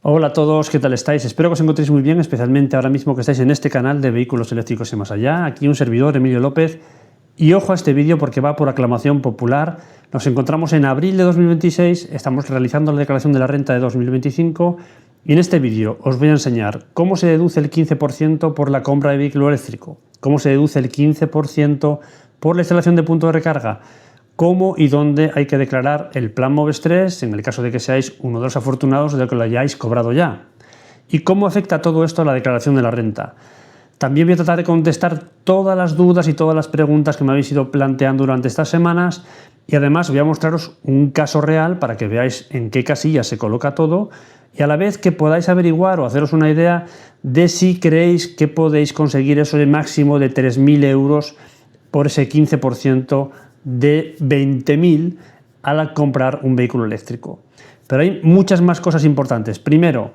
Hola a todos, ¿qué tal estáis? Espero que os encontréis muy bien, especialmente ahora mismo que estáis en este canal de Vehículos Eléctricos y Más Allá. Aquí un servidor, Emilio López. Y ojo a este vídeo porque va por aclamación popular. Nos encontramos en abril de 2026, estamos realizando la declaración de la renta de 2025 y en este vídeo os voy a enseñar cómo se deduce el 15% por la compra de vehículo eléctrico, cómo se deduce el 15% por la instalación de punto de recarga, cómo y dónde hay que declarar el plan MOVES 3 en el caso de que seáis uno de los afortunados de que lo hayáis cobrado ya, y cómo afecta todo esto a la declaración de la renta. También voy a tratar de contestar todas las dudas y todas las preguntas que me habéis ido planteando durante estas semanas, y además voy a mostraros un caso real para que veáis en qué casilla se coloca todo y a la vez que podáis averiguar o haceros una idea de si creéis que podéis conseguir eso de máximo de 3.000 euros por ese 15% de 20.000 al comprar un vehículo eléctrico. Pero hay muchas más cosas importantes. Primero,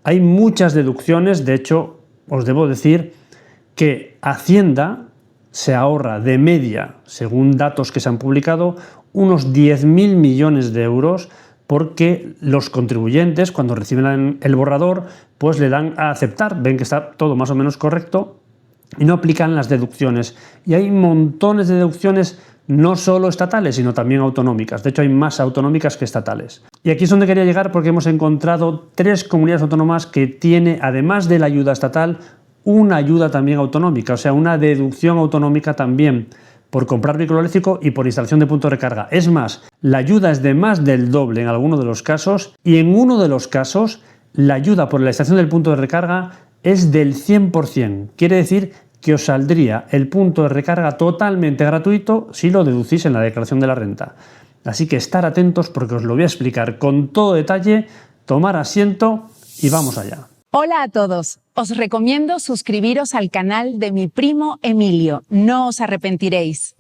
hay muchas deducciones. De hecho, os debo decir que Hacienda se ahorra de media, según datos que se han publicado, unos 10.000 millones de euros porque los contribuyentes, cuando reciben el borrador, pues le dan a aceptar, ven que está todo más o menos correcto y no aplican las deducciones. Y hay montones de deducciones no solo estatales, sino también autonómicas. De hecho, hay más autonómicas que estatales. Y aquí es donde quería llegar porque hemos encontrado 3 comunidades autónomas que tiene, además de la ayuda estatal, una ayuda también autonómica, o sea, una deducción autonómica también por comprar vehículo eléctrico y por instalación de punto de recarga. Es más, la ayuda es de más del doble en algunos de los casos y en uno de los casos la ayuda por la instalación del punto de recarga es del 100%. Quiere decir que os saldría el punto de recarga totalmente gratuito si lo deducís en la declaración de la renta. Así que estar atentos porque os lo voy a explicar con todo detalle, tomar asiento y vamos allá. Hola a todos, os recomiendo suscribiros al canal de mi primo Emilio, no os arrepentiréis.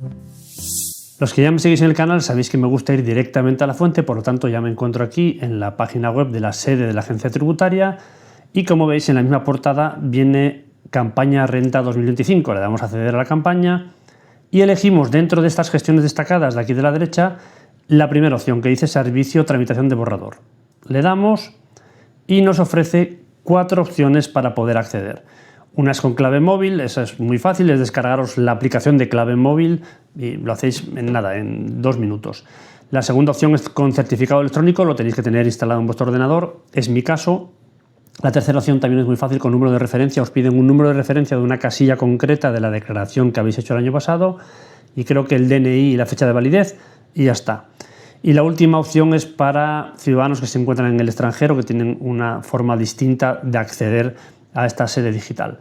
Los que ya me seguís en el canal sabéis que me gusta ir directamente a la fuente, por lo tanto ya me encuentro aquí en la página web de la sede de la agencia tributaria y como veis en la misma portada viene campaña renta 2025, le damos a acceder a la campaña y elegimos dentro de estas gestiones destacadas de aquí de la derecha la primera opción que dice servicio tramitación de borrador. Le damos y nos ofrece 4 opciones para poder acceder. Una es con clave móvil, esa es muy fácil, es descargaros la aplicación de clave móvil y lo hacéis en nada, en 2 minutos. La segunda opción es con certificado electrónico, lo tenéis que tener instalado en vuestro ordenador, es mi caso. La tercera opción también es muy fácil con número de referencia, os piden un número de referencia de una casilla concreta de la declaración que habéis hecho el año pasado y creo que el DNI y la fecha de validez y ya está. Y la última opción es para ciudadanos que se encuentran en el extranjero, que tienen una forma distinta de acceder a esta sede digital.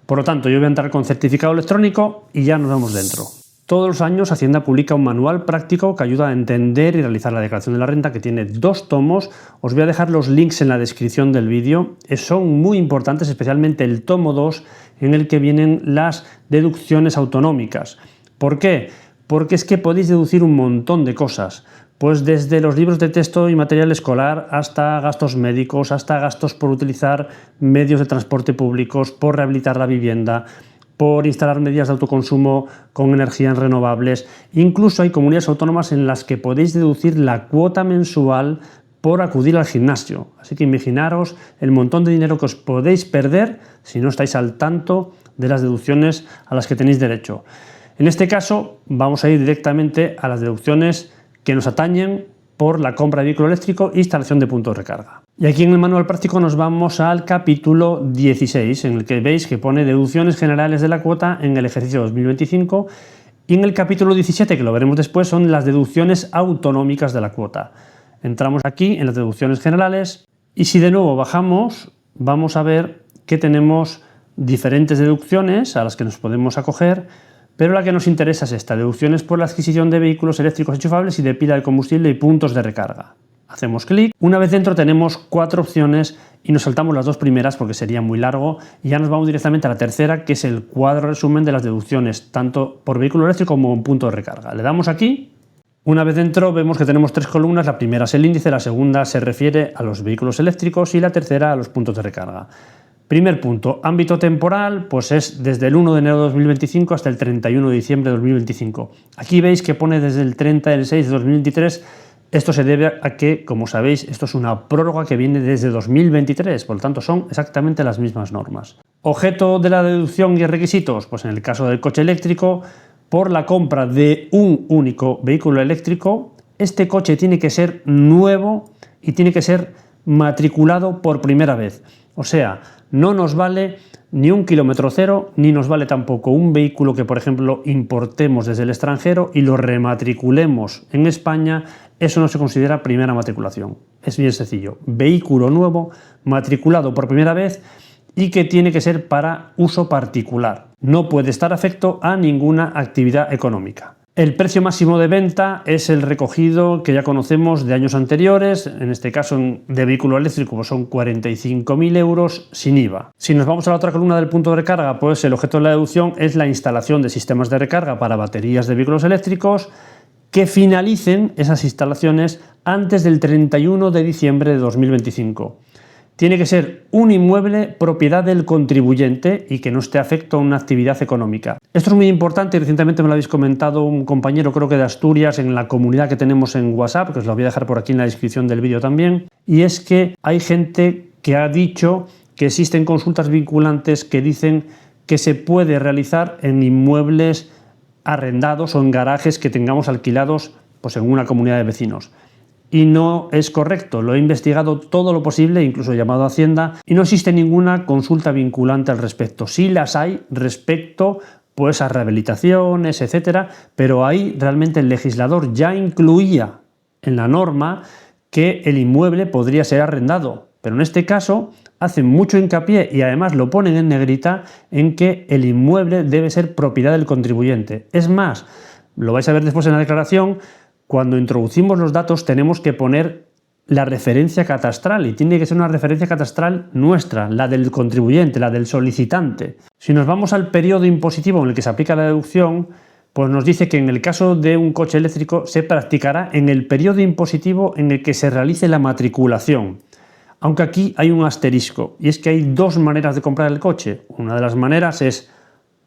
Por lo tanto, yo voy a entrar con certificado electrónico y ya nos vamos dentro. Todos los años Hacienda publica un manual práctico que ayuda a entender y realizar la declaración de la renta, que tiene 2 tomos. Os voy a dejar los links en la descripción del vídeo. Son muy importantes, especialmente el tomo 2, en el que vienen las deducciones autonómicas. ¿Por qué? Porque es que podéis deducir un montón de cosas. Pues desde los libros de texto y material escolar hasta gastos médicos, hasta gastos por utilizar medios de transporte públicos, por rehabilitar la vivienda, por instalar medidas de autoconsumo con energías renovables. Incluso hay comunidades autónomas en las que podéis deducir la cuota mensual por acudir al gimnasio. Así que imaginaros el montón de dinero que os podéis perder si no estáis al tanto de las deducciones a las que tenéis derecho. En este caso vamos a ir directamente a las deducciones que nos atañen por la compra de vehículo eléctrico e instalación de puntos de recarga. Y aquí en el manual práctico nos vamos al capítulo 16, en el que veis que pone deducciones generales de la cuota en el ejercicio 2025, y en el capítulo 17, que lo veremos después, son las deducciones autonómicas de la cuota. Entramos aquí en las deducciones generales y si de nuevo bajamos, vamos a ver que tenemos diferentes deducciones a las que nos podemos acoger, pero la que nos interesa es esta, deducciones por la adquisición de vehículos eléctricos enchufables y de pila de combustible y puntos de recarga. Hacemos clic, una vez dentro tenemos 4 opciones y nos saltamos las 2 primeras porque sería muy largo y ya nos vamos directamente a la tercera, que es el cuadro resumen de las deducciones, tanto por vehículo eléctrico como en punto de recarga. Le damos aquí, una vez dentro vemos que tenemos 3 columnas, la primera es el índice, la segunda se refiere a los vehículos eléctricos y la tercera a los puntos de recarga. Primer punto, ámbito temporal, pues es desde el 1 de enero de 2025 hasta el 31 de diciembre de 2025. Aquí veis que pone desde el 30 del 6 de 2023 Esto se debe a que, como sabéis, esto es una prórroga que viene desde 2023, por lo tanto son exactamente las mismas normas. Objeto de la deducción y requisitos, pues en el caso del coche eléctrico, por la compra de un único vehículo eléctrico, este coche tiene que ser nuevo y tiene que ser matriculado por primera vez. O sea, no nos vale ni un kilómetro cero, ni nos vale tampoco un vehículo que, por ejemplo, importemos desde el extranjero y lo rematriculemos en España. Eso no se considera primera matriculación. Es bien sencillo. Vehículo nuevo, matriculado por primera vez y que tiene que ser para uso particular. No puede estar afecto a ninguna actividad económica. El precio máximo de venta es el recogido que ya conocemos de años anteriores, en este caso de vehículo eléctrico pues son 45.000 euros sin IVA. Si nos vamos a la otra columna del punto de recarga, pues el objeto de la deducción es la instalación de sistemas de recarga para baterías de vehículos eléctricos que finalicen esas instalaciones antes del 31 de diciembre de 2025. Tiene que ser un inmueble propiedad del contribuyente y que no esté afecto a una actividad económica. Esto es muy importante y recientemente me lo habéis comentado un compañero, creo que de Asturias, en la comunidad que tenemos en WhatsApp, que os lo voy a dejar por aquí en la descripción del vídeo también, y es que hay gente que ha dicho que existen consultas vinculantes que dicen que se puede realizar en inmuebles arrendados o en garajes que tengamos alquilados pues, en una comunidad de vecinos. Y no es correcto, lo he investigado todo lo posible, incluso he llamado a Hacienda, y no existe ninguna consulta vinculante al respecto. Sí las hay respecto pues, a rehabilitaciones, etcétera, pero ahí realmente el legislador ya incluía en la norma que el inmueble podría ser arrendado, pero en este caso hacen mucho hincapié y además lo ponen en negrita en que el inmueble debe ser propiedad del contribuyente. Es más, lo vais a ver después en la declaración. Cuando introducimos los datos tenemos que poner la referencia catastral y tiene que ser una referencia catastral nuestra, la del contribuyente, la del solicitante. Si nos vamos al periodo impositivo en el que se aplica la deducción, pues nos dice que en el caso de un coche eléctrico se practicará en el periodo impositivo en el que se realice la matriculación. Aunque aquí hay un asterisco y es que hay dos maneras de comprar el coche. Una de las maneras es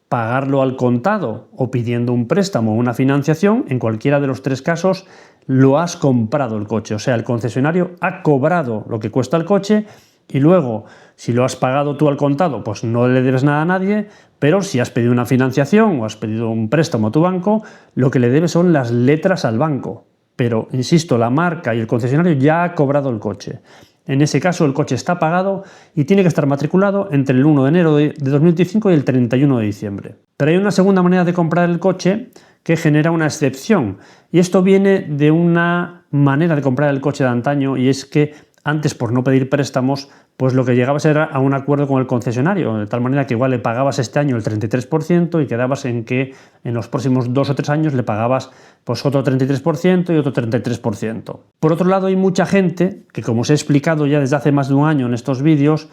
pagarlo al contado o pidiendo un préstamo o una financiación. En cualquiera de los tres casos lo has comprado el coche, o sea, el concesionario ha cobrado lo que cuesta el coche y luego, si lo has pagado tú al contado, pues no le debes nada a nadie, pero si has pedido una financiación o has pedido un préstamo a tu banco, lo que le debes son las letras al banco. Pero, insisto, la marca y el concesionario ya ha cobrado el coche. En ese caso, el coche está pagado y tiene que estar matriculado entre el 1 de enero de 2025 y el 31 de diciembre. Pero hay una segunda manera de comprar el coche que genera una excepción. Y esto viene de una manera de comprar el coche de antaño, y es que antes, por no pedir préstamos, pues lo que llegabas era a un acuerdo con el concesionario, de tal manera que igual le pagabas este año el 33% y quedabas en que en los próximos 2 o 3 años le pagabas pues otro 33% y otro 33%. Por otro lado, hay mucha gente que, como os he explicado ya desde hace más de un año en estos vídeos,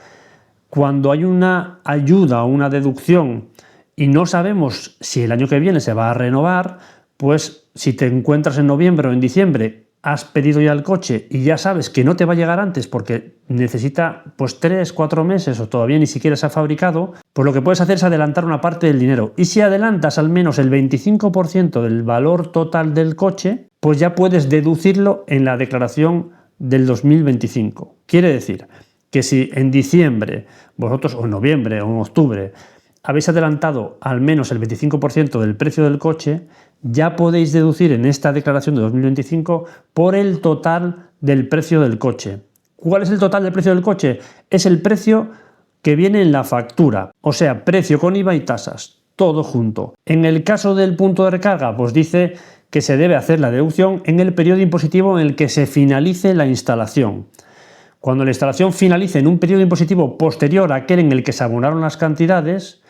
cuando hay una ayuda o una deducción y no sabemos si el año que viene se va a renovar, pues si te encuentras en noviembre o en diciembre, has pedido ya el coche y ya sabes que no te va a llegar antes porque necesita pues 3-4 meses o todavía ni siquiera se ha fabricado, pues lo que puedes hacer es adelantar una parte del dinero. Y si adelantas al menos el 25% del valor total del coche, pues ya puedes deducirlo en la declaración del 2025. Quiere decir que si en diciembre vosotros, o en noviembre o en octubre, habéis adelantado al menos el 25% del precio del coche, ya podéis deducir en esta declaración de 2025 por el total del precio del coche. ¿Cuál es el total del precio del coche? Es el precio que viene en la factura, o sea, precio con IVA y tasas, todo junto. En el caso del punto de recarga, pues dice que se debe hacer la deducción en el periodo impositivo en el que se finalice la instalación. Cuando la instalación finalice en un periodo impositivo posterior a aquel en el que se abonaron las cantidades,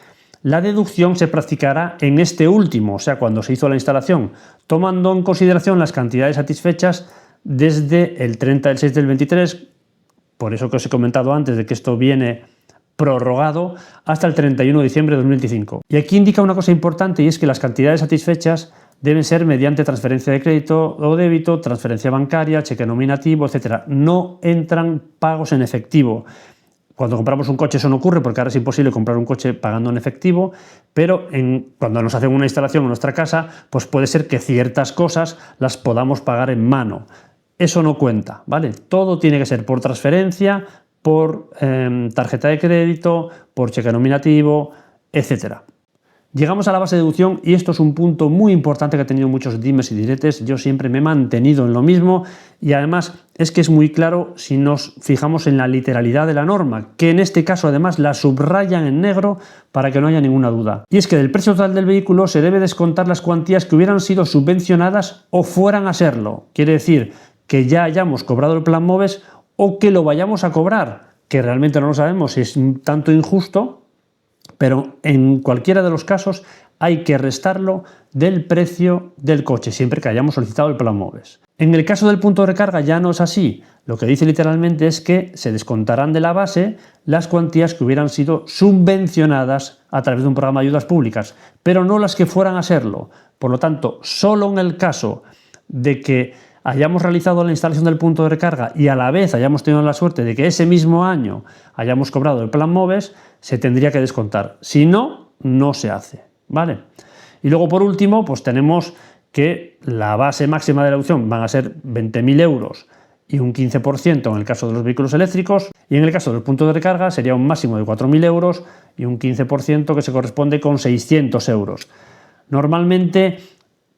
la deducción se practicará en este último, o sea, cuando se hizo la instalación, tomando en consideración las cantidades satisfechas desde el 30 del 6 del 23, por eso que os he comentado antes de que esto viene prorrogado, hasta el 31 de diciembre de 2025. Y aquí indica una cosa importante, y es que las cantidades satisfechas deben ser mediante transferencia de crédito o débito, transferencia bancaria, cheque nominativo, etc. No entran pagos en efectivo. Cuando compramos un coche eso no ocurre porque ahora es imposible comprar un coche pagando en efectivo, pero cuando nos hacen una instalación en nuestra casa, pues puede ser que ciertas cosas las podamos pagar en mano. eso no cuenta, ¿vale? Todo tiene que ser por transferencia, por tarjeta de crédito, por cheque nominativo, etc. Llegamos a la base de deducción y esto es un punto muy importante que ha tenido muchos dimes y diretes. Yo siempre me he mantenido en lo mismo y además es que es muy claro si nos fijamos en la literalidad de la norma, que en este caso además la subrayan en negro para que no haya ninguna duda. Y es que del precio total del vehículo se debe descontar las cuantías que hubieran sido subvencionadas o fueran a serlo. Quiere decir que ya hayamos cobrado el plan MOVES o que lo vayamos a cobrar, que realmente no lo sabemos si es un tanto injusto, pero en cualquiera de los casos hay que restarlo del precio del coche, siempre que hayamos solicitado el plan MOVES. En el caso del punto de recarga ya no es así. Lo que dice literalmente es que se descontarán de la base las cuantías que hubieran sido subvencionadas a través de un programa de ayudas públicas, pero no las que fueran a serlo. Por lo tanto, solo en el caso de que hayamos realizado la instalación del punto de recarga y a la vez hayamos tenido la suerte de que ese mismo año hayamos cobrado el plan MOVES, se tendría que descontar. Si no, no se hace, ¿vale? Y luego, por último, pues tenemos que la base máxima de deducción van a ser 20.000 euros y un 15% en el caso de los vehículos eléctricos, y en el caso del punto de recarga sería un máximo de 4.000 euros y un 15% que se corresponde con 600 euros. Normalmente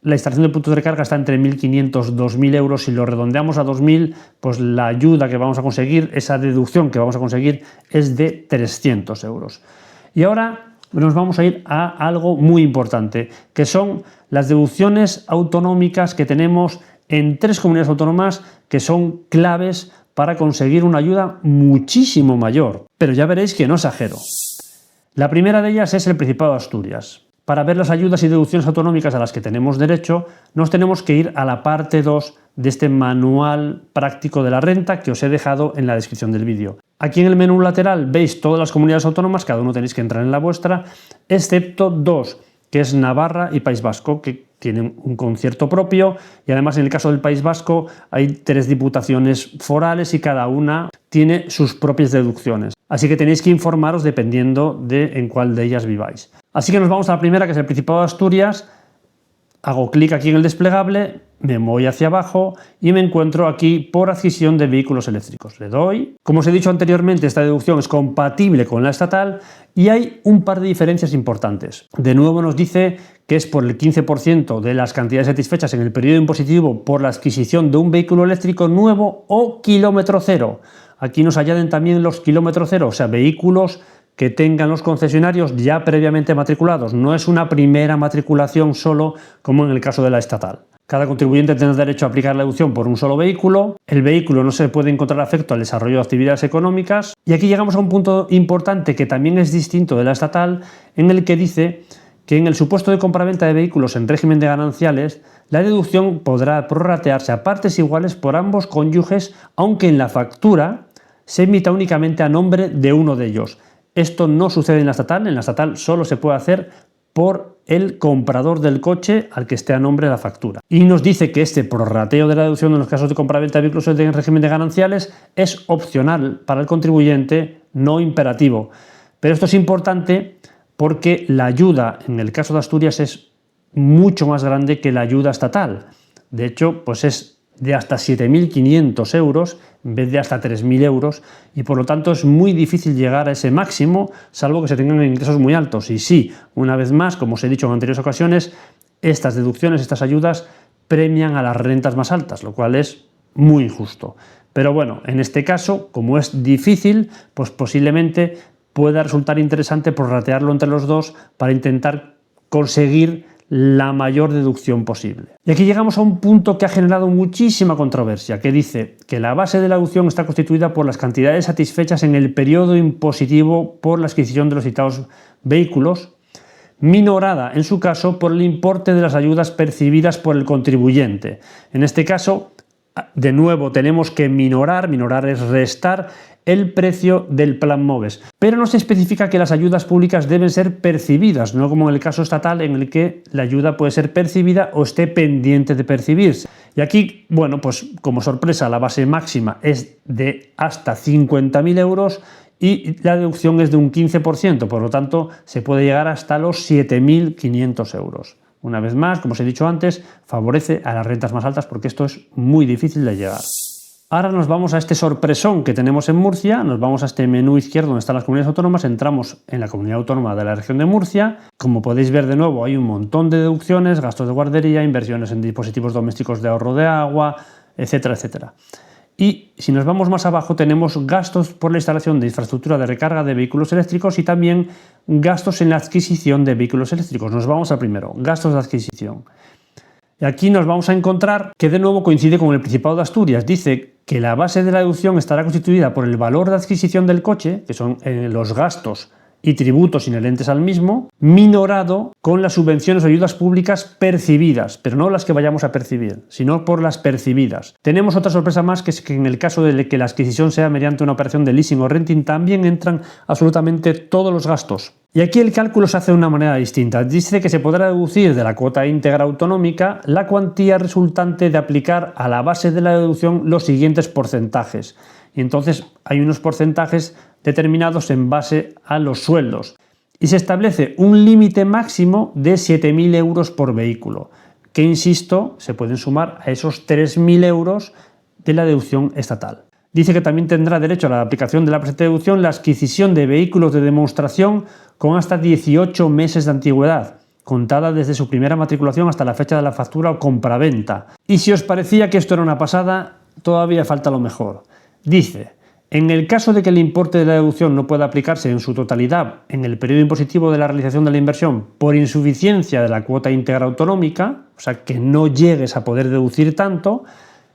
la instalación del punto de recarga está entre 1.500 y 2.000 euros. Si lo redondeamos a 2.000, pues la ayuda que vamos a conseguir, esa deducción que vamos a conseguir, es de 300 euros. Y ahora nos vamos a ir a algo muy importante, que son las deducciones autonómicas que tenemos en 3 comunidades autónomas que son claves para conseguir una ayuda muchísimo mayor. Pero ya veréis que no exagero. La primera de ellas es el Principado de Asturias. Para ver las ayudas y deducciones autonómicas a las que tenemos derecho, nos tenemos que ir a la parte 2 de este manual práctico de la renta que os he dejado en la descripción del vídeo. Aquí en el menú lateral veis todas las comunidades autónomas, cada uno tenéis que entrar en la vuestra, excepto 2, que es Navarra y País Vasco, que tienen un concierto propio, y además en el caso del País Vasco hay 3 diputaciones forales y cada una tiene sus propias deducciones. Así que tenéis que informaros dependiendo de en cuál de ellas viváis. Así que nos vamos a la primera, que es el Principado de Asturias. Hago clic aquí en el desplegable, me voy hacia abajo y me encuentro aquí por adquisición de vehículos eléctricos. Le doy. Como os he dicho anteriormente, esta deducción es compatible con la estatal y hay un par de diferencias importantes. De nuevo nos dice que es por el 15% de las cantidades satisfechas en el periodo impositivo por la adquisición de un vehículo eléctrico nuevo o kilómetro cero. Aquí nos añaden también los kilómetro cero, o sea, vehículos que tengan los concesionarios ya previamente matriculados. No es una primera matriculación solo como en el caso de la estatal. Cada contribuyente tendrá derecho a aplicar la deducción por un solo vehículo. El vehículo no se puede encontrar afecto al desarrollo de actividades económicas. Y aquí llegamos a un punto importante que también es distinto de la estatal, en el que dice que en el supuesto de compraventa de vehículos en régimen de gananciales, la deducción podrá prorratearse a partes iguales por ambos cónyuges, aunque en la factura se emita únicamente a nombre de uno de ellos. Esto no sucede en la estatal solo se puede hacer por el comprador del coche al que esté a nombre de la factura. Y nos dice que este prorrateo de la deducción en los casos de compraventa de vehículos en régimen de gananciales es opcional para el contribuyente, no imperativo. Pero esto es importante porque la ayuda en el caso de Asturias es mucho más grande que la ayuda estatal. De hecho, pues es de hasta 7.500 euros en vez de hasta 3.000 euros y por lo tanto es muy difícil llegar a ese máximo salvo que se tengan ingresos muy altos. Y sí, una vez más, como os he dicho en anteriores ocasiones, estas deducciones, estas ayudas premian a las rentas más altas, lo cual es muy injusto. Pero bueno, en este caso, como es difícil, pues posiblemente pueda resultar interesante prorratearlo entre los dos para intentar conseguir la mayor deducción posible. Y aquí llegamos a un punto que ha generado muchísima controversia, que dice que la base de la deducción está constituida por las cantidades satisfechas en el periodo impositivo por la adquisición de los citados vehículos, minorada en su caso por el importe de las ayudas percibidas por el contribuyente. En este caso, de nuevo tenemos que minorar es restar el precio del plan MOVES. Pero no se especifica que las ayudas públicas deben ser percibidas, no como en el caso estatal en el que la ayuda puede ser percibida o esté pendiente de percibirse. Y aquí, bueno, pues como sorpresa, la base máxima es de hasta 50.000 euros y la deducción es de un 15%, por lo tanto se puede llegar hasta los 7.500 euros. Una vez más, como os he dicho antes, favorece a las rentas más altas porque esto es muy difícil de llegar. Ahora nos vamos a este sorpresón que tenemos en Murcia, nos vamos a este menú izquierdo donde están las comunidades autónomas, entramos en la comunidad autónoma de la región de Murcia. Como podéis ver de nuevo, hay un montón de deducciones, gastos de guardería, inversiones en dispositivos domésticos de ahorro de agua, etcétera, etcétera. Y si nos vamos más abajo tenemos gastos por la instalación de infraestructura de recarga de vehículos eléctricos y también gastos en la adquisición de vehículos eléctricos. Nos vamos al primero, gastos de adquisición. Y aquí nos vamos a encontrar que de nuevo coincide con el Principado de Asturias. Dice que la base de la deducción estará constituida por el valor de adquisición del coche, que son los gastos y tributos inherentes al mismo, minorado con las subvenciones o ayudas públicas percibidas, pero no las que vayamos a percibir, sino por las percibidas. Tenemos otra sorpresa más, que es que en el caso de que la adquisición sea mediante una operación de leasing o renting, también entran absolutamente todos los gastos. Y aquí el cálculo se hace de una manera distinta. Dice que se podrá deducir de la cuota íntegra autonómica la cuantía resultante de aplicar a la base de la deducción los siguientes porcentajes. Y entonces hay unos porcentajes determinados en base a los sueldos. Y se establece un límite máximo de 7.000 euros por vehículo, que, insisto, se pueden sumar a esos 3.000 euros de la deducción estatal. Dice que también tendrá derecho a la aplicación de la presente deducción la adquisición de vehículos de demostración con hasta 18 meses de antigüedad, contada desde su primera matriculación hasta la fecha de la factura o compraventa. Y si os parecía que esto era una pasada, todavía falta lo mejor. Dice: en el caso de que el importe de la deducción no pueda aplicarse en su totalidad en el periodo impositivo de la realización de la inversión por insuficiencia de la cuota íntegra autonómica, o sea que no llegues a poder deducir tanto,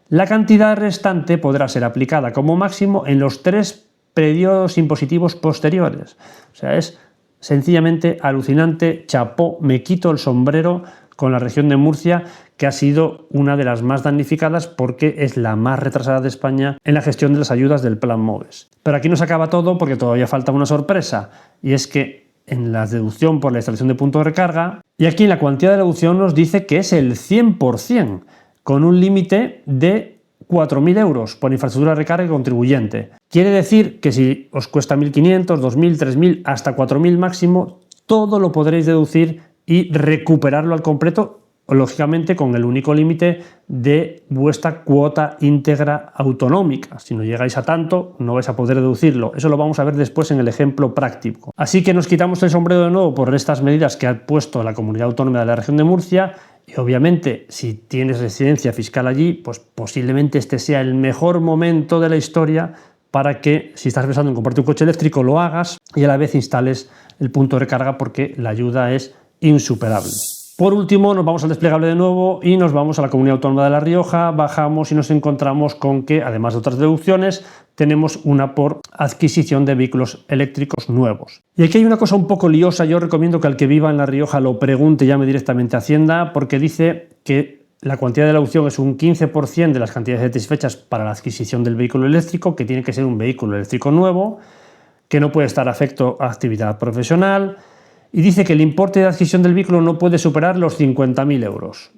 la cantidad restante podrá ser aplicada como máximo en los 3 periodos impositivos posteriores. O sea, es sencillamente alucinante, chapó, me quito el sombrero con la región de Murcia, que ha sido una de las más damnificadas porque es la más retrasada de España en la gestión de las ayudas del Plan MOVES. Pero aquí no se acaba todo porque todavía falta una sorpresa, y es que en la deducción por la instalación de punto de recarga, y aquí en la cuantía de deducción nos dice que es el 100%, con un límite de 4.000 euros por infraestructura de recarga y contribuyente. Quiere decir que si os cuesta 1.500, 2.000, 3.000, hasta 4.000 máximo, todo lo podréis deducir y recuperarlo al completo, lógicamente con el único límite de vuestra cuota íntegra autonómica. Si no llegáis a tanto, no vais a poder deducirlo. Eso lo vamos a ver después en el ejemplo práctico. Así que nos quitamos el sombrero de nuevo por estas medidas que ha puesto la Comunidad Autónoma de la Región de Murcia. Y obviamente, si tienes residencia fiscal allí, pues posiblemente este sea el mejor momento de la historia para que, si estás pensando en comprarte un coche eléctrico, lo hagas y a la vez instales el punto de recarga, porque la ayuda es insuperable. Por último, nos vamos al desplegable de nuevo y nos vamos a la Comunidad Autónoma de La Rioja, bajamos y nos encontramos con que, además de otras deducciones, tenemos una por adquisición de vehículos eléctricos nuevos. Y aquí hay una cosa un poco liosa. Yo recomiendo que al que viva en La Rioja lo pregunte, llame directamente a Hacienda, porque dice que la cuantía de la deducción es un 15% de las cantidades satisfechas para la adquisición del vehículo eléctrico, que tiene que ser un vehículo eléctrico nuevo, que no puede estar afecto a actividad profesional, y dice que el importe de adquisición del vehículo no puede superar los 50.000 euros.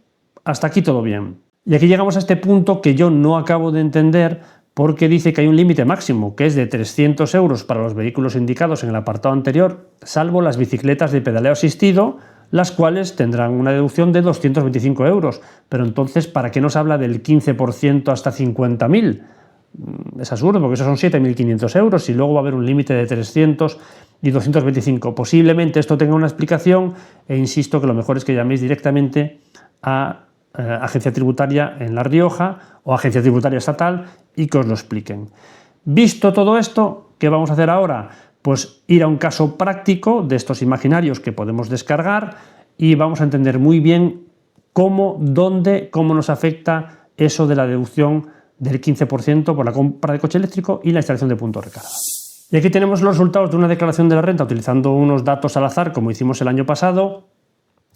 Hasta aquí todo bien. Y aquí llegamos a este punto que yo no acabo de entender, porque dice que hay un límite máximo, que es de 300 euros para los vehículos indicados en el apartado anterior, salvo las bicicletas de pedaleo asistido, las cuales tendrán una deducción de 225 euros. Pero entonces, ¿para qué nos habla del 15% hasta 50.000? Es absurdo, porque esos son 7.500 euros y luego va a haber un límite de 300 y 225. Posiblemente esto tenga una explicación, e insisto que lo mejor es que llaméis directamente a agencia tributaria en La Rioja o agencia tributaria estatal y que os lo expliquen. Visto todo esto, ¿qué vamos a hacer ahora? Pues ir a un caso práctico de estos imaginarios que podemos descargar y vamos a entender muy bien cómo, dónde, cómo nos afecta eso de la deducción del 15% por la compra de coche eléctrico y la instalación de punto de recarga. Y aquí tenemos los resultados de una declaración de la renta utilizando unos datos al azar, como hicimos el año pasado,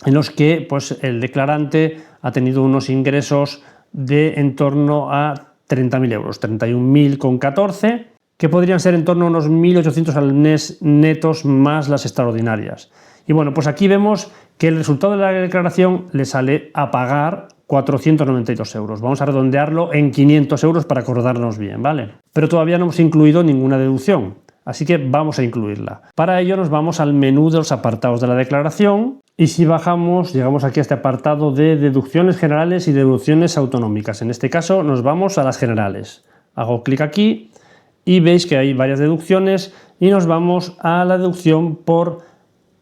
en los que pues, el declarante ha tenido unos ingresos de en torno a 30.000 euros, 31.014, que podrían ser en torno a unos 1.800 al mes netos más las extraordinarias. Y bueno, pues aquí vemos que el resultado de la declaración le sale a pagar 492 euros. Vamos a redondearlo en 500 euros para acordarnos bien, ¿vale? Pero todavía no hemos incluido ninguna deducción, así que vamos a incluirla. Para ello nos vamos al menú de los apartados de la declaración Y si bajamos, llegamos aquí a este apartado de deducciones generales y deducciones autonómicas. En este caso nos vamos a las generales. Hago clic aquí y veis que hay varias deducciones y nos vamos a la deducción por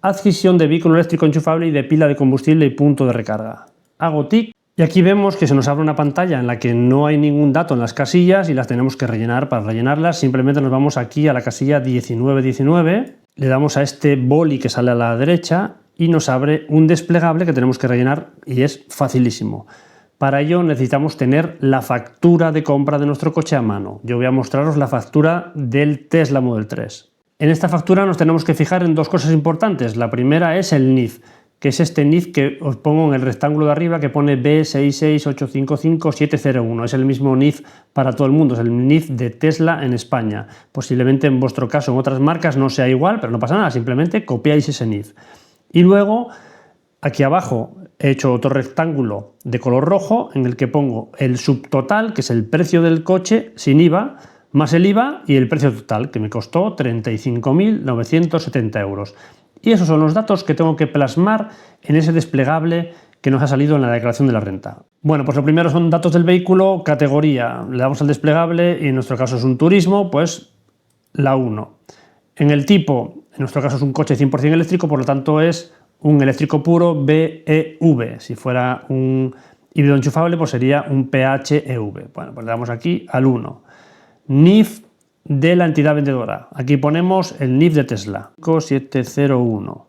adquisición de vehículo eléctrico enchufable y de pila de combustible y punto de recarga. Hago tic y aquí vemos que se nos abre una pantalla en la que no hay ningún dato en las casillas y las tenemos que rellenar. Para rellenarlas simplemente nos vamos aquí a la casilla 1919, le damos a este boli que sale a la derecha y nos abre un desplegable que tenemos que rellenar y es facilísimo. Para ello necesitamos tener la factura de compra de nuestro coche a mano. Yo voy a mostraros la factura del Tesla Model 3. En esta factura nos tenemos que fijar en dos cosas importantes. La primera es el NIF, que es este NIF que os pongo en el rectángulo de arriba que pone B66855-701. Es el mismo NIF para todo el mundo, es el NIF de Tesla en España. Posiblemente en vuestro caso en otras marcas no sea igual, pero no pasa nada, simplemente copiáis ese NIF. Y luego, aquí abajo he hecho otro rectángulo de color rojo en el que pongo el subtotal, que es el precio del coche sin IVA, más el IVA y el precio total, que me costó 35.970 euros. Y esos son los datos que tengo que plasmar en ese desplegable que nos ha salido en la declaración de la renta. Bueno, pues lo primero son datos del vehículo, categoría, le damos al desplegable y en nuestro caso es un turismo, pues la 1. En el tipo, en nuestro caso es un coche 100% eléctrico, por lo tanto es un eléctrico puro BEV. Si fuera un híbrido enchufable, pues sería un PHEV. Bueno, pues le damos aquí al 1. NIF de la entidad vendedora. Aquí ponemos el NIF de Tesla, 701.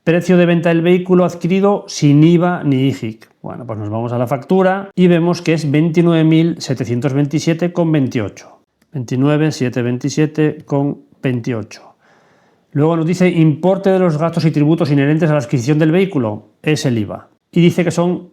Precio de venta del vehículo adquirido sin IVA ni IGIC. Bueno, pues nos vamos a la factura y vemos que es 29.727,28. 29.727,28. Luego nos dice importe de los gastos y tributos inherentes a la adquisición del vehículo. Es el IVA. Y dice que son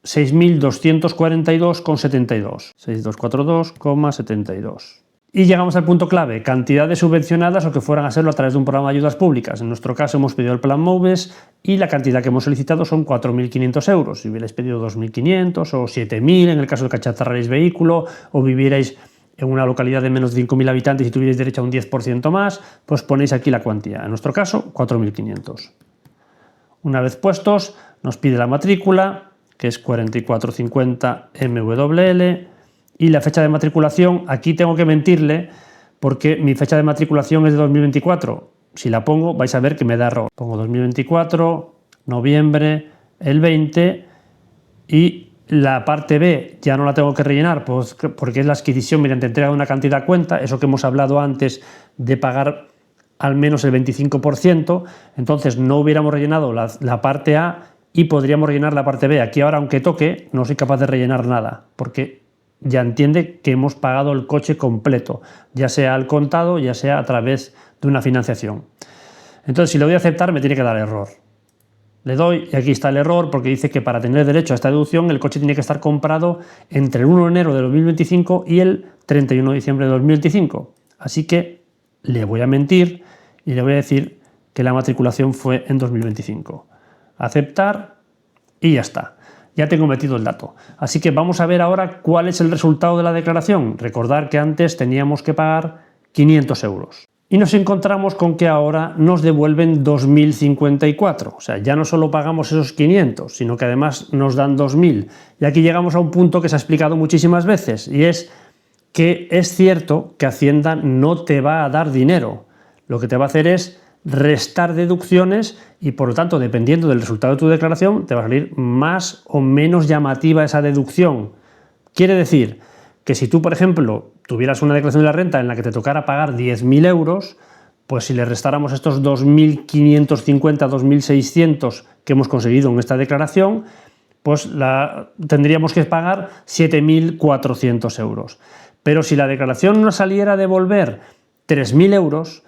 6.242,72. 6.242,72. Y llegamos al punto clave, cantidades subvencionadas o que fueran a serlo a través de un programa de ayudas públicas. En nuestro caso hemos pedido el plan MOVES y la cantidad que hemos solicitado son 4.500 euros. Si hubierais pedido 2.500 o 7.000 en el caso de que achatarraréis vehículo o vivierais en una localidad de menos de 5.000 habitantes y tuvierais derecho a un 10% más, pues ponéis aquí la cuantía. En nuestro caso, 4.500. Una vez puestos, nos pide la matrícula, que es 4450 MWL, y la fecha de matriculación, aquí tengo que mentirle porque mi fecha de matriculación es de 2024. Si la pongo vais a ver que me da error. Pongo 2024, noviembre, el 20 y la parte B ya no la tengo que rellenar pues, porque es la adquisición mediante entrega de una cantidad a cuenta, eso que hemos hablado antes de pagar al menos el 25%, entonces no hubiéramos rellenado la parte A y podríamos rellenar la parte B. Aquí ahora, aunque toque, no soy capaz de rellenar nada porque ya entiende que hemos pagado el coche completo, ya sea al contado, ya sea a través de una financiación. Entonces, si le doy a aceptar, me tiene que dar error. Le doy y aquí está el error porque dice que para tener derecho a esta deducción el coche tiene que estar comprado entre el 1 de enero de 2025 y el 31 de diciembre de 2025. Así que le voy a mentir y le voy a decir que la matriculación fue en 2025. Aceptar y ya está. Ya tengo metido el dato. Así que vamos a ver ahora cuál es el resultado de la declaración. Recordar que antes teníamos que pagar 500 euros. Y nos encontramos con que ahora nos devuelven 2.054. O sea, ya no solo pagamos esos 500, sino que además nos dan 2.000. Y aquí llegamos a un punto que se ha explicado muchísimas veces, y es que es cierto que Hacienda no te va a dar dinero. Lo que te va a hacer es restar deducciones y, por lo tanto, dependiendo del resultado de tu declaración, te va a salir más o menos llamativa esa deducción. Quiere decir que si tú, por ejemplo, tuvieras una declaración de la renta en la que te tocara pagar 10.000 euros, pues si le restáramos estos 2.550, 2.600 que hemos conseguido en esta declaración, pues tendríamos que pagar 7.400 euros. Pero si la declaración nos saliera a devolver 3.000 euros,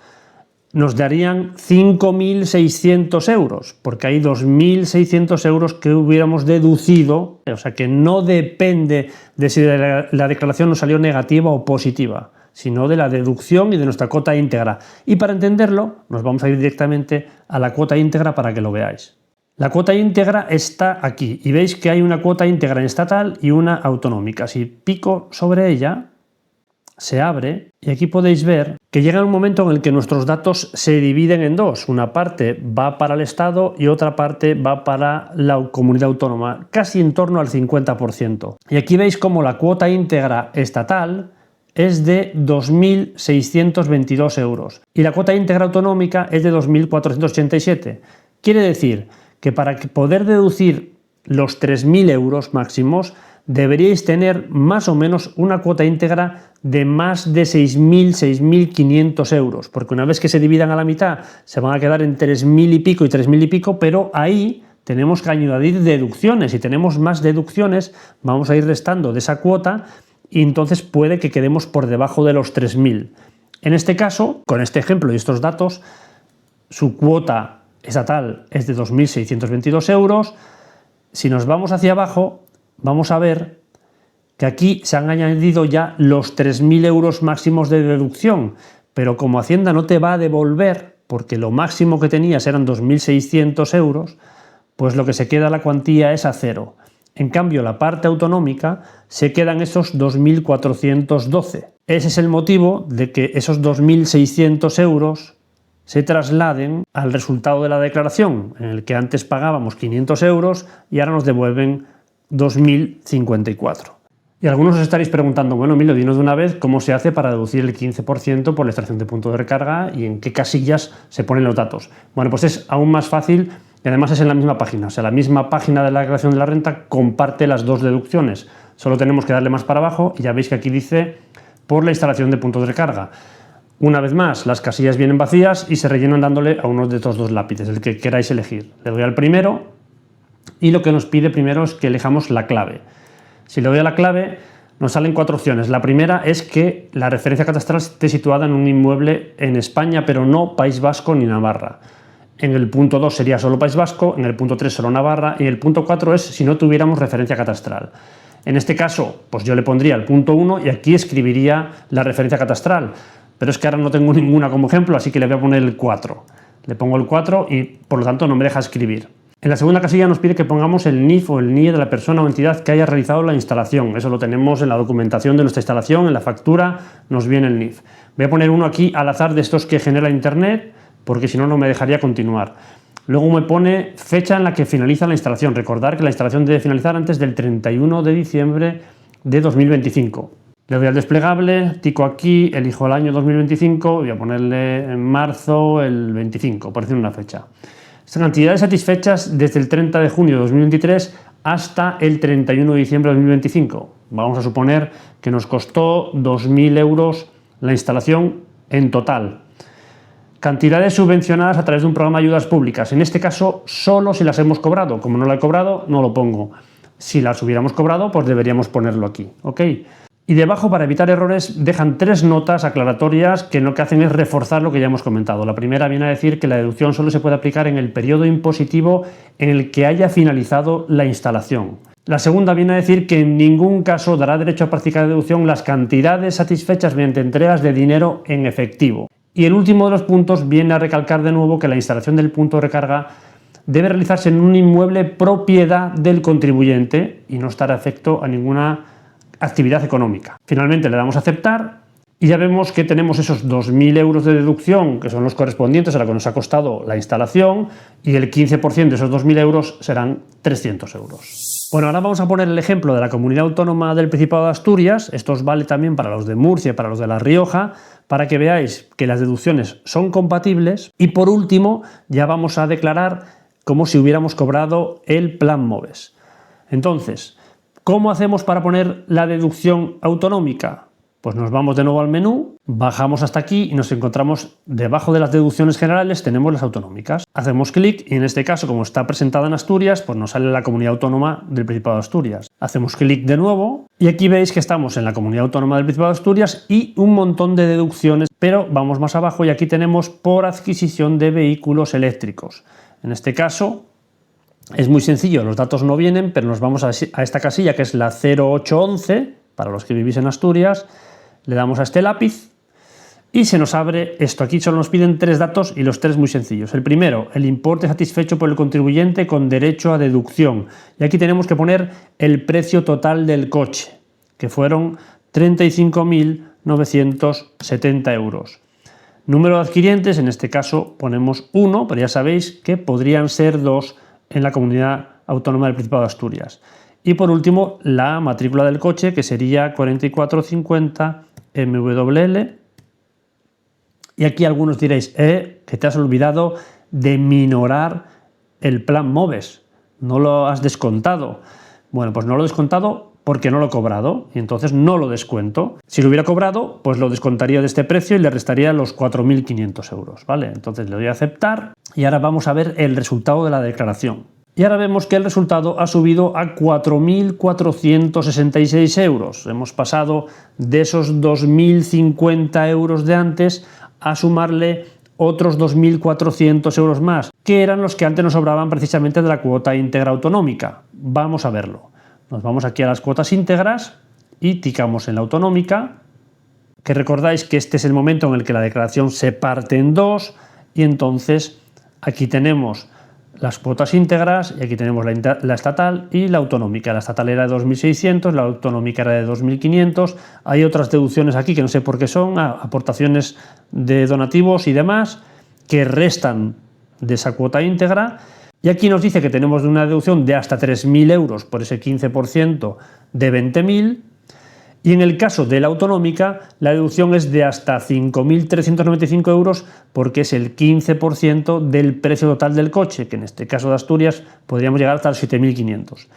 nos darían 5.600 euros, porque hay 2.600 euros que hubiéramos deducido, o sea que no depende de si la declaración nos salió negativa o positiva, sino de la deducción y de nuestra cuota íntegra. Y para entenderlo, nos vamos a ir directamente a la cuota íntegra para que lo veáis. La cuota íntegra está aquí, y veis que hay una cuota íntegra estatal y una autonómica. Si pico sobre ella, se abre y aquí podéis ver que llega un momento en el que nuestros datos se dividen en dos. Una parte va para el Estado y otra parte va para la comunidad autónoma, casi en torno al 50%. Y aquí veis cómo la cuota íntegra estatal es de 2.622 euros y la cuota íntegra autonómica es de 2.487. Quiere decir que para poder deducir los 3.000 euros máximos deberíais tener más o menos una cuota íntegra de más de 6.500 euros, porque una vez que se dividan a la mitad se van a quedar en 3.000 y pico y 3.000 y pico, pero ahí tenemos que añadir deducciones. Si tenemos más deducciones vamos a ir restando de esa cuota y entonces puede que quedemos por debajo de los 3.000. En este caso, con este ejemplo y estos datos, su cuota estatal es de 2.622 euros. Si nos vamos hacia abajo, vamos a ver que aquí se han añadido ya los 3.000 euros máximos de deducción, pero como Hacienda no te va a devolver, porque lo máximo que tenías eran 2.600 euros, pues lo que se queda la cuantía es a cero. En cambio, la parte autonómica se quedan esos 2.412. Ese es el motivo de que esos 2.600 euros se trasladen al resultado de la declaración, en el que antes pagábamos 500 euros y ahora nos devuelven 2.054. Y algunos os estaréis preguntando, bueno, Emilio, dinos de una vez cómo se hace para deducir el 15% por la extracción de punto de recarga y en qué casillas se ponen los datos. Bueno, pues es aún más fácil y además es en la misma página. O sea, la misma página de la declaración de la renta comparte las dos deducciones. Solo tenemos que darle más para abajo y ya veis que aquí dice por la instalación de puntos de recarga. Una vez más, las casillas vienen vacías y se rellenan dándole a uno de estos dos lápices, el que queráis elegir. Le doy al primero y lo que nos pide primero es que elijamos la clave. Si le doy a la clave, nos salen 4 opciones. La primera es que la referencia catastral esté situada en un inmueble en España, pero no País Vasco ni Navarra. En el punto 2 sería solo País Vasco, en el punto 3 solo Navarra y el punto 4 es si no tuviéramos referencia catastral. En este caso, pues yo le pondría el punto 1 y aquí escribiría la referencia catastral. Pero es que ahora no tengo ninguna como ejemplo, así que le voy a poner el 4. Le pongo el 4 y por lo tanto no me deja escribir. En la segunda casilla nos pide que pongamos el NIF o el NIE de la persona o entidad que haya realizado la instalación. Eso lo tenemos en la documentación de nuestra instalación, en la factura nos viene el NIF. Voy a poner uno aquí al azar de estos que genera Internet, porque si no, no me dejaría continuar. Luego me pone fecha en la que finaliza la instalación. Recordar que la instalación debe finalizar antes del 31 de diciembre de 2025. Le doy al desplegable, tico aquí, elijo el año 2025, voy a ponerle en marzo el 25, por decir una fecha. Estas cantidades satisfechas desde el 30 de junio de 2023 hasta el 31 de diciembre de 2025. Vamos a suponer que nos costó 2.000 euros la instalación en total. Cantidades subvencionadas a través de un programa de ayudas públicas. En este caso, solo si las hemos cobrado. Como no la he cobrado, no lo pongo. Si las hubiéramos cobrado, pues deberíamos ponerlo aquí. ¿Ok? Y debajo, para evitar errores, dejan 3 notas aclaratorias que lo que hacen es reforzar lo que ya hemos comentado. La primera viene a decir que la deducción solo se puede aplicar en el periodo impositivo en el que haya finalizado la instalación. La segunda viene a decir que en ningún caso dará derecho a practicar deducción las cantidades satisfechas mediante entregas de dinero en efectivo. Y el último de los puntos viene a recalcar de nuevo que la instalación del punto de recarga debe realizarse en un inmueble propiedad del contribuyente y no estar afecto a ninguna actividad económica. Finalmente le damos a aceptar y ya vemos que tenemos esos 2.000 euros de deducción que son los correspondientes a lo que nos ha costado la instalación y el 15% de esos 2.000 euros serán 300 euros. Bueno, ahora vamos a poner el ejemplo de la Comunidad Autónoma del Principado de Asturias. Esto os vale también para los de Murcia y para los de La Rioja, para que veáis que las deducciones son compatibles. Y por último, ya vamos a declarar como si hubiéramos cobrado el Plan MOVES. Entonces, ¿cómo hacemos para poner la deducción autonómica? Pues nos vamos de nuevo al menú, bajamos hasta aquí y nos encontramos debajo de las deducciones generales tenemos las autonómicas. Hacemos clic y en este caso, como está presentada en Asturias, pues nos sale la Comunidad Autónoma del Principado de Asturias. Hacemos clic de nuevo y aquí veis que estamos en la Comunidad Autónoma del Principado de Asturias y un montón de deducciones, pero vamos más abajo y aquí tenemos por adquisición de vehículos eléctricos. En este caso es muy sencillo, los datos no vienen, pero nos vamos a esta casilla que es la 0811, para los que vivís en Asturias, le damos a este lápiz y se nos abre esto. Aquí solo nos piden 3 datos y los 3 muy sencillos. El primero, el importe satisfecho por el contribuyente con derecho a deducción. Y aquí tenemos que poner el precio total del coche, que fueron 35.000 970 euros. Número de adquirientes, en este caso ponemos 1, pero ya sabéis que podrían ser 2 en la Comunidad Autónoma del Principado de Asturias. Y por último, la matrícula del coche, que sería 4450 MWL. Y aquí algunos diréis, que te has olvidado de minorar el plan MOVES, no lo has descontado. Bueno, pues no lo he descontado porque no lo he cobrado y entonces no lo descuento. Si lo hubiera cobrado, pues lo descontaría de este precio y le restaría los 4.500 euros, ¿vale? Entonces le doy a aceptar y ahora vamos a ver el resultado de la declaración. Y ahora vemos que el resultado ha subido a 4.466 euros. Hemos pasado de esos 2.050 euros de antes a sumarle otros 2.400 euros más, que eran los que antes nos sobraban precisamente de la cuota íntegra autonómica. Vamos a verlo. Nos vamos aquí a las cuotas íntegras y ticamos en la autonómica, que recordáis que este es el momento en el que la declaración se parte en dos y entonces aquí tenemos las cuotas íntegras y aquí tenemos la estatal y la autonómica. La estatal era de 2.600, la autonómica era de 2.500. Hay otras deducciones aquí que no sé por qué son, aportaciones de donativos y demás que restan de esa cuota íntegra. Y aquí nos dice que tenemos una deducción de hasta 3.000 euros por ese 15% de 20.000. Y en el caso de la autonómica, la deducción es de hasta 5.395 euros porque es el 15% del precio total del coche, que en este caso de Asturias podríamos llegar hasta los 7.500.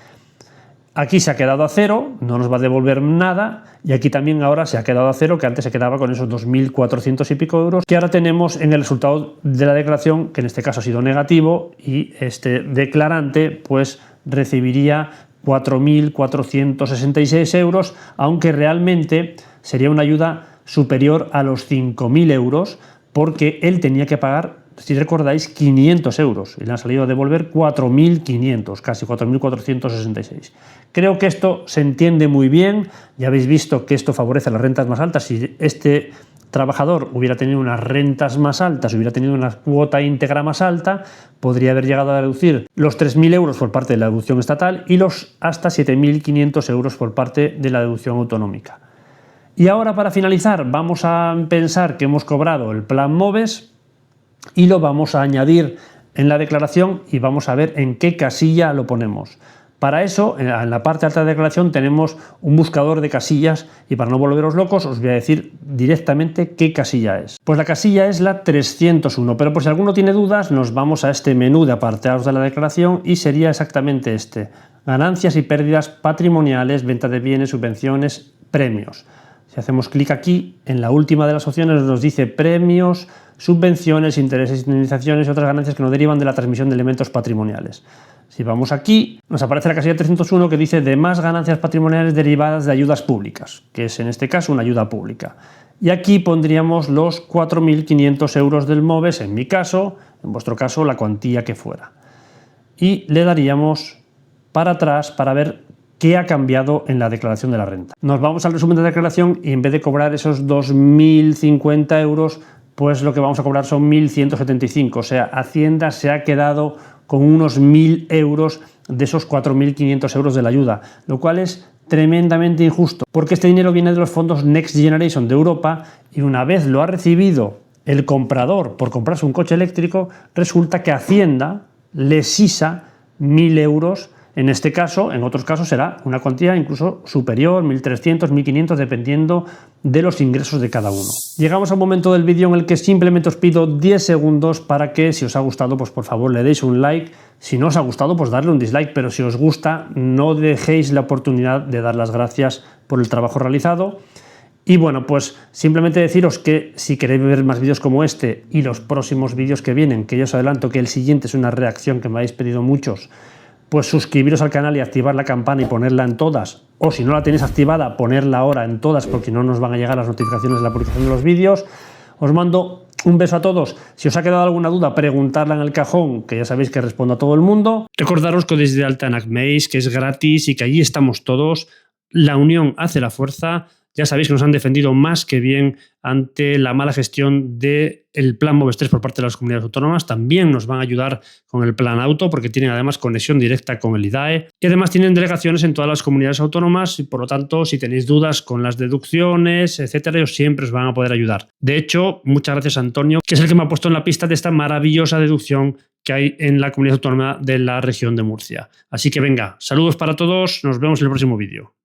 Aquí se ha quedado a cero, no nos va a devolver nada, y aquí también ahora se ha quedado a cero, que antes se quedaba con esos 2.400 y pico euros, que ahora tenemos en el resultado de la declaración, que en este caso ha sido negativo, y este declarante pues recibiría 4.466 euros, aunque realmente sería una ayuda superior a los 5.000 euros, porque él tenía que pagar, si recordáis, 500 euros y le han salido a devolver 4.500, casi 4.466. Creo que esto se entiende muy bien. Ya habéis visto que esto favorece a las rentas más altas. Si este trabajador hubiera tenido unas rentas más altas, hubiera tenido una cuota íntegra más alta, podría haber llegado a deducir los 3.000 euros por parte de la deducción estatal y los hasta 7.500 euros por parte de la deducción autonómica. Y ahora, para finalizar, vamos a pensar que hemos cobrado el plan MOVES y lo vamos a añadir en la declaración y vamos a ver en qué casilla lo ponemos. Para eso, en la parte alta de la declaración tenemos un buscador de casillas y para no volveros locos os voy a decir directamente qué casilla es. Pues la casilla es la 301, pero por si alguno tiene dudas nos vamos a este menú de apartados de la declaración y sería exactamente este: ganancias y pérdidas patrimoniales, venta de bienes, subvenciones, premios. Si hacemos clic aquí, en la última de las opciones nos dice premios, subvenciones, intereses, indemnizaciones y otras ganancias que no derivan de la transmisión de elementos patrimoniales. Si vamos aquí, nos aparece la casilla 301 que dice demás ganancias patrimoniales derivadas de ayudas públicas, que es en este caso una ayuda pública. Y aquí pondríamos los 4.500 euros del MOVES, en mi caso, en vuestro caso la cuantía que fuera. Y le daríamos para atrás para ver qué ha cambiado en la declaración de la renta. Nos vamos al resumen de la declaración y en vez de cobrar esos 2.050 euros, pues lo que vamos a cobrar son 1.175. O sea, Hacienda se ha quedado con unos 1.000 euros de esos 4.500 euros de la ayuda, lo cual es tremendamente injusto, porque este dinero viene de los fondos Next Generation de Europa y una vez lo ha recibido el comprador por comprarse un coche eléctrico, resulta que Hacienda le sisa 1.000 euros. En este caso, en otros casos será una cuantía incluso superior, 1.300, 1.500, dependiendo de los ingresos de cada uno. Llegamos a un momento del vídeo en el que simplemente os pido 10 segundos para que, si os ha gustado, pues por favor le deis un like. Si no os ha gustado, pues darle un dislike, pero si os gusta, no dejéis la oportunidad de dar las gracias por el trabajo realizado. Y bueno, pues simplemente deciros que si queréis ver más vídeos como este y los próximos vídeos que vienen, que yo os adelanto que el siguiente es una reacción que me habéis pedido muchos, pues suscribiros al canal y activar la campana y ponerla en todas, o si no la tenéis activada, ponerla ahora en todas porque no nos van a llegar las notificaciones de la publicación de los vídeos. Os mando un beso a todos. Si os ha quedado alguna duda, preguntadla en el cajón, que ya sabéis que respondo a todo el mundo. Recordaros que os de alta en ACMEIS, que es gratis y que allí estamos todos. La unión hace la fuerza ya sabéis que nos han defendido más que bien ante la mala gestión del plan Moves 3 por parte de las comunidades autónomas. También nos van a ayudar con el plan auto porque tienen además conexión directa con el IDAE y además tienen delegaciones en todas las comunidades autónomas y por lo tanto si tenéis dudas con las deducciones, etcétera, ellos siempre os van a poder ayudar. De hecho, muchas gracias a Antonio, que es el que me ha puesto en la pista de esta maravillosa deducción que hay en la comunidad autónoma de la región de Murcia. Así que venga, saludos para todos, nos vemos en el próximo vídeo.